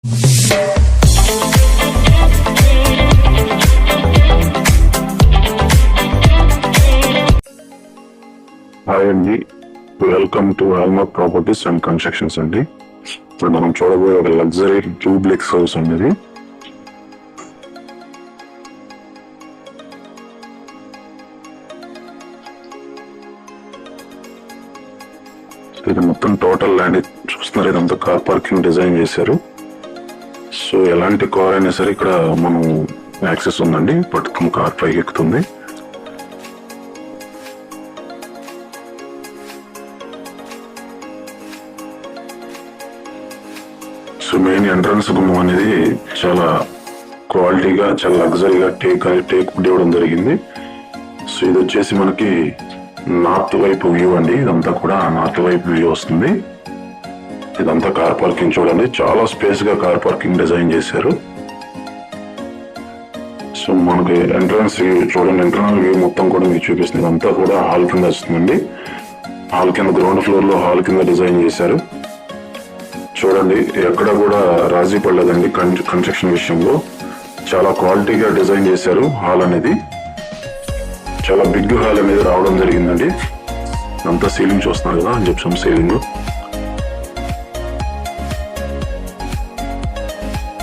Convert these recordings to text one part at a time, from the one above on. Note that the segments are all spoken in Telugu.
హాయ్ అండి, welcome to Alma properties and constructions అండి. ఇప్పుడు మనం చూడబోయే ఒక లగ్జరీ డూప్లెక్స్ హౌస్ అండి. ఇది మొత్తం టోటల్ ల్యాండ్ చూస్తున్నారు. ఇదంతా కార్ పార్కింగ్ డిజైన్ చేశారు. సో ఎలాంటి కార్ అయినా సరే ఇక్కడ మనం యాక్సెస్ ఉందండి. పట్టుకుని కార్ పైకి ఎక్కుతుంది. సో మెయిన్ ఎంట్రన్స్ గుమ్మం అనేది చాలా క్వాలిటీగా, చాలా లగ్జరీగా టేక్ వుడ్ ఇవ్వడం జరిగింది. సో ఇది వచ్చేసి మనకి నార్త్ వైపు వ్యూ అండి. ఇదంతా కూడా నార్త్ వైపు వ్యూ వస్తుంది. ఇదంతా కార్ పార్కింగ్ చూడండి, చాలా స్పేస్ గా కార్ పార్కింగ్ డిజైన్ చేశారు. సో మనకి ఎంట్రన్స్ చూడండి, ఇంటర్నల్ వ్యూ మొత్తం కూడా మీకు చూపిస్తుంది. ఇదంతా కూడా హాల్ కింద వస్తుందండి. హాల్ కింద గ్రౌండ్ ఫ్లోర్ లో హాల్ కింద డిజైన్ చేశారు. చూడండి, ఎక్కడ కూడా రాజీ పడలేదండి. కన్స్ట్రక్షన్ విషయంలో చాలా క్వాలిటీగా డిజైన్ చేశారు. హాల్ అనేది చాలా బిగ్ హాల్ అనేది రావడం జరిగిందండి. అంతా సీలింగ్ చూస్తున్నారు కదా, జిప్సమ్ సీలింగ్.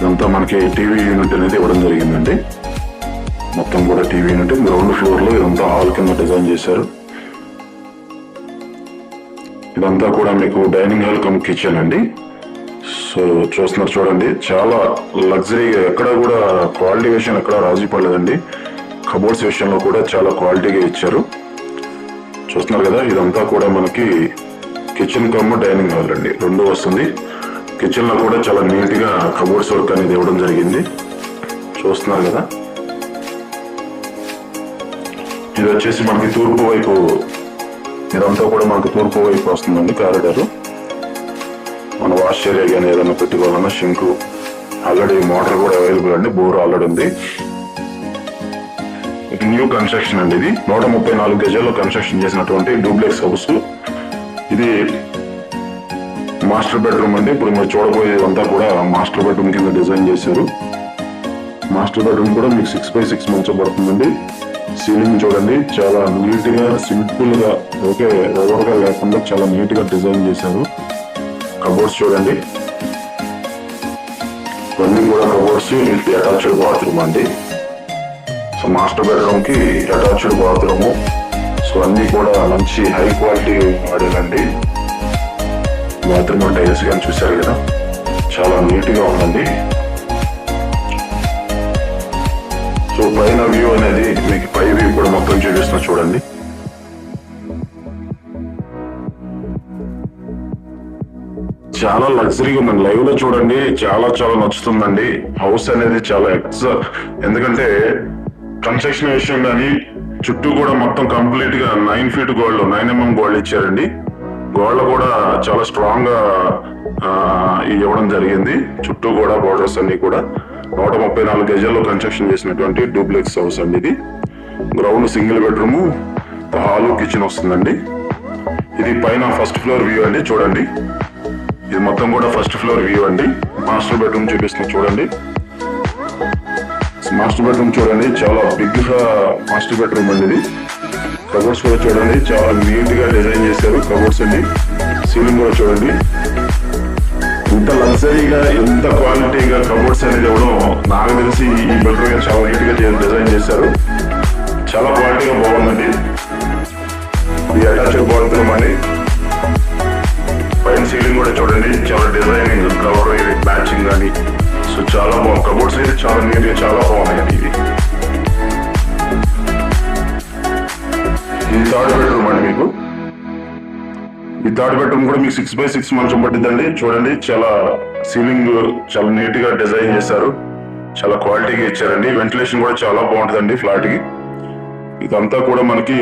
ఇదంతా మనకి టీవీ యూనిట్ అనేది ఇవ్వడం జరిగిందండి. మొత్తం కూడా టీవీ యూనిట్ గ్రౌండ్ ఫ్లోర్ లో ఇదంతా హాల్ కింద డిజైన్ చేశారు. ఇదంతా కూడా మీకు డైనింగ్ హాల్ కమ్ కిచెన్ అండి. సో చూస్తున్నారు చూడండి, చాలా లగ్జరీగా, ఎక్కడ కూడా క్వాలిటీ విషయం ఎక్కడ రాజీ పడలేదండి. కబోర్డ్స్ విషయంలో కూడా చాలా క్వాలిటీగా ఇచ్చారు. చూస్తున్నారు కదా, ఇదంతా కూడా మనకి కిచెన్ కమ్ డైనింగ్ హాల్ అండి, రెండు వస్తుంది. కిచెన్ లో కూడా చాలా నీట్ గా కబోర్డ్స్ వర్క్ అనేది ఇవ్వడం జరిగింది. చూస్తున్నారు కదా, ఇది వచ్చేసి మనకి తూర్పు వైపు, ఇదంతా కూడా మనకి తూర్పు వైపు వస్తుందండి కారిడార్. మన వాష్ ఏరియా కానీ ఏదైనా పెట్టుకోవాలన్నా షింక్, ఆల్రెడీ మోటార్ కూడా అవైలబుల్ అండి, బోర్ ఆల్రెడీ ఉంది. ఇది న్యూ కన్స్ట్రక్షన్ అండి. ఇది 134 గజాల్లో కన్స్ట్రక్షన్ చేసినటువంటి డూప్లెక్స్ హౌస్. ఇది మాస్టర్ బెడ్రూమ్ అండి. ఇప్పుడు మీరు చూడబోయేదంతా కూడా మాస్టర్ బెడ్రూమ్ కింద డిజైన్ చేశారు. మాస్టర్ బెడ్రూమ్ కూడా మీకు 6x6 మంచం పడుతుందండి. సీలింగ్ చూడండి, చాలా నీట్ గా, సింపుల్ గా, ఓకే ఓవర్ గా లేకుండా చాలా నీట్ గా డిజైన్ చేశారు. కబోర్డ్స్ చూడండి, ఇవన్నీ కూడా కబోర్డ్స్, అటాచ్డ్ బాత్రూమ్ అండి. సో మాస్టర్ బెడ్రూమ్ కి అటాచ్డ్ బాత్రూమ్. సో అన్ని కూడా మంచి హై క్వాలిటీ వాడేనండి. బాత్రూమ్ టైల్స్ కానీ చూసారు కదా, చాలా నీట్ గా ఉందండి. సో పైన వ్యూ అనేది మీకు పై వ్యూ కూడా మొత్తం చూపిస్తున్నా చూడండి. చాలా లగ్జరీగా ఉందండి. లైవ్ లో చూడండి, చాలా చాలా నచ్చుతుందండి. హౌస్ అనేది చాలా ఎందుకంటే కన్స్ట్రక్షన్ విషయం కానీ చుట్టూ కూడా మొత్తం కంప్లీట్ గా 9 feet గోల్డ్, 9 mm గోల్డ్ ఇచ్చారండి. గోల్డ్ కూడా చాలా స్ట్రాంగ్ గా ఇవ్వడం జరిగింది. చుట్టూ కూడా బోర్డర్స్ అన్ని కూడా 134 గజాల్లో కన్స్ట్రక్షన్ చేసినటువంటి డూప్లెక్స్ హౌస్ అండి. ఇది ground single bedroom, hall, kitchen వస్తుందండి. ఇది పైన ఫస్ట్ ఫ్లోర్ వ్యూ అండి. చూడండి, ఇది మొత్తం కూడా ఫస్ట్ ఫ్లోర్ వ్యూ అండి. మాస్టర్ బెడ్రూమ్ చూపిస్తున్నా చూడండి. మాస్టర్ బెడ్రూమ్ చూడండి, చాలా బిగ్ గా మాస్టర్ బెడ్రూమ్ అండి. ఇది కబోర్డ్స్ కూడా చూడండి, చాలా నీట్ గా డిజైన్ చేశారు కబోర్డ్స్ అండి. సీలింగ్ కూడా చూడండి, ఇంత లగ్జరీగా, ఎంత క్వాలిటీగా కబోర్డ్స్ అనేది ఇవ్వడం నాకు తెలిసి ఈ బెడ్రూమ్ చాలా నీట్ గా డిజైన్ చేశారు. చాలా క్వాలిటీగా బాగుందండి. ఇది అటాచ్డ్ బాత్రూమ్ అండి. పైన సీలింగ్ కూడా చూడండి, చాలా డిజైనింగ్, కలర్ మ్యాచింగ్ కానీ. సో చాలా బాగుంది. కబోర్డ్స్ అయితే చాలా నీట్ గా, చాలా బాగున్నాయండి. ఇది థర్డ్ బెడ్రూమ్ అండి. మీకు ఈ థర్డ్ బెడ్రూమ్ కూడా మీకు 6x6 మంచం పట్టిద్దండి. చూడండి, చాలా సీలింగ్ చాలా నీట్ గా డిజైన్ చేశారు. చాలా క్వాలిటీగా ఇచ్చారండి. వెంటిలేషన్ కూడా చాలా బాగుంటుందండి ఫ్లాట్ కి. ఇదంతా కూడా మనకి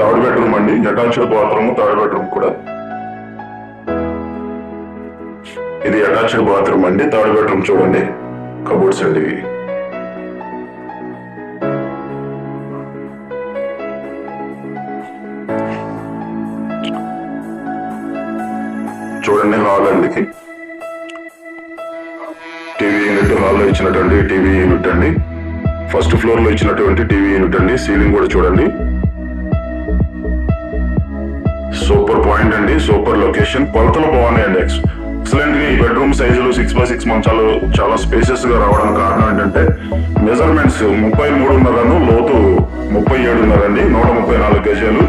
థర్డ్ బెడ్రూమ్ అండి. అటాచ్డ్ బాత్రూమ్, థర్డ్ బెడ్రూమ్ కూడా. ఇది అటాచ్డ్ బాత్రూమ్ అండి. థర్డ్ బెడ్రూమ్ చూడండి, కబోర్డ్స్ అండి. చూడండి హాల్ అండి. బయట హాల్లో ఇచ్చినటువంటి టీవీ యూనిట్ అండి. ఫస్ట్ ఫ్లోర్ లో ఇచ్చినటువంటి టీవీ యూనిట్ అండి. సీలింగ్ కూడా చూడండి, సూపర్ పాయింట్ అండి, సూపర్ లొకేషన్. కొలతలు బాగున్నాయండి. ఎక్సలెంట్ గా ఈ బెడ్రూమ్ సైజులు 6x6 మంచాలు చాలా స్పేసియస్ గా రావడానికి కారణం ఏంటంటే మెజర్మెంట్స్ 33.5 లోతు 37.5 అండి, 134 గజాలు.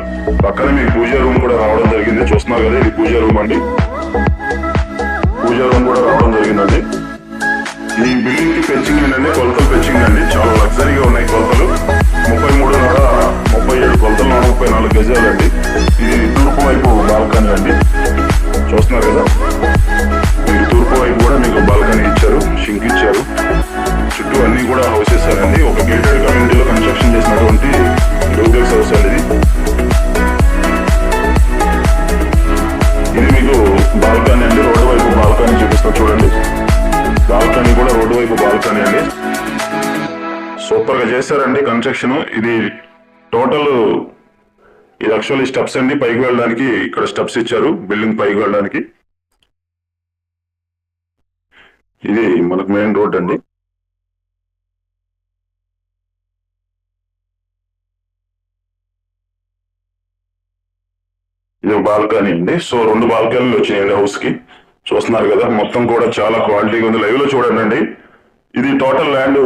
పక్కనే మీకు పూజా రూమ్ కూడా రావడం జరిగింది. చూస్తున్నారు కదా, ఇది పూజా రూమ్ అండి. పూజా రూమ్ కూడా రావడం జరిగిందండి. ఈ బిల్డింగ్ కి పెంచింగ్ ఏంటంటే కొలతలు పెంచింగ్ అండి. చాలా లగ్జరీగా ఉన్నాయి కొలతలు. 33.5, 37 కొలతలు, 134 గజాలు అండి. ఇది తూర్పు వైపు బాల్కనీ అండి. చూస్తున్నారు కదా, మీకు తూర్పు వైపు కూడా మీకు బాల్కనీ ఇచ్చారు, షింక్ ఇచ్చారు. చుట్టూ అన్ని కూడా హౌస్ ఇస్తారండి. ఒక గేటెడ్ కమ్యూనిటీలో కన్స్ట్రక్షన్ చేసినటువంటి డూప్లెక్స్ హౌస్ అండి ఇది. ఇది మీకు బాల్కనీ అండి. రోడ్డు వైపు బాల్కనీ చూపిస్తా చూడండి. బాల్కనీ కూడా రోడ్డు వైపు బాల్కనీ అండి. సూపర్ గా చేశారండి కన్స్ట్రక్షన్. ఇది టోటల్ ఇది యాక్చువల్లీ స్టెప్స్ అండి. పైకి వెళ్ళడానికి ఇక్కడ స్టెప్స్ ఇచ్చారు బిల్డింగ్ పైకి వెళ్ళడానికి. ఇది మనకు మెయిన్ రోడ్ అండి. ఇది బాల్కనీ అండి. సో 2 బాల్కనీలు వచ్చినాయండి హౌస్ కి. చూస్తున్నారు కదా, మొత్తం కూడా చాలా క్వాలిటీగా ఉంది. లైవ్ లో చూడండి. ఇది టోటల్ ల్యాండ్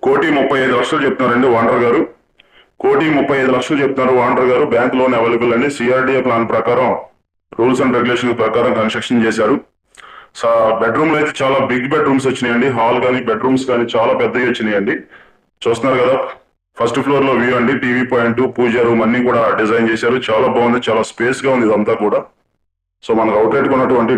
1,35,00,000 చెప్తున్నారండి ఓనర్ గారు. 1,35,00,000 చెప్తున్నారు ఓనర్ గారు. బ్యాంక్ లోన్ అవైలబుల్ అండి. సిఆర్డిఏ ప్లాన్ ప్రకారం, రూల్స్ అండ్ రెగ్యులేషన్ ప్రకారం కన్స్ట్రక్షన్ చేశారు. బెడ్రూమ్ లో అయితే చాలా బిగ్ బెడ్రూమ్స్ వచ్చినాయండి. హాల్ కానీ బెడ్రూమ్స్ కానీ చాలా పెద్దగా వచ్చినాయండి. చూస్తున్నారు కదా, ఫస్ట్ ఫ్లోర్ లో వ్యూ అండి. టీవీ పాయింట్, పూజా రూమ్ అన్ని కూడా డిజైన్ చేశారు. చాలా బాగుంది, చాలా స్పేస్ గా ఉంది ఇదంతా కూడా. సో మనకు అవుట్లెట్ ఉన్నటువంటి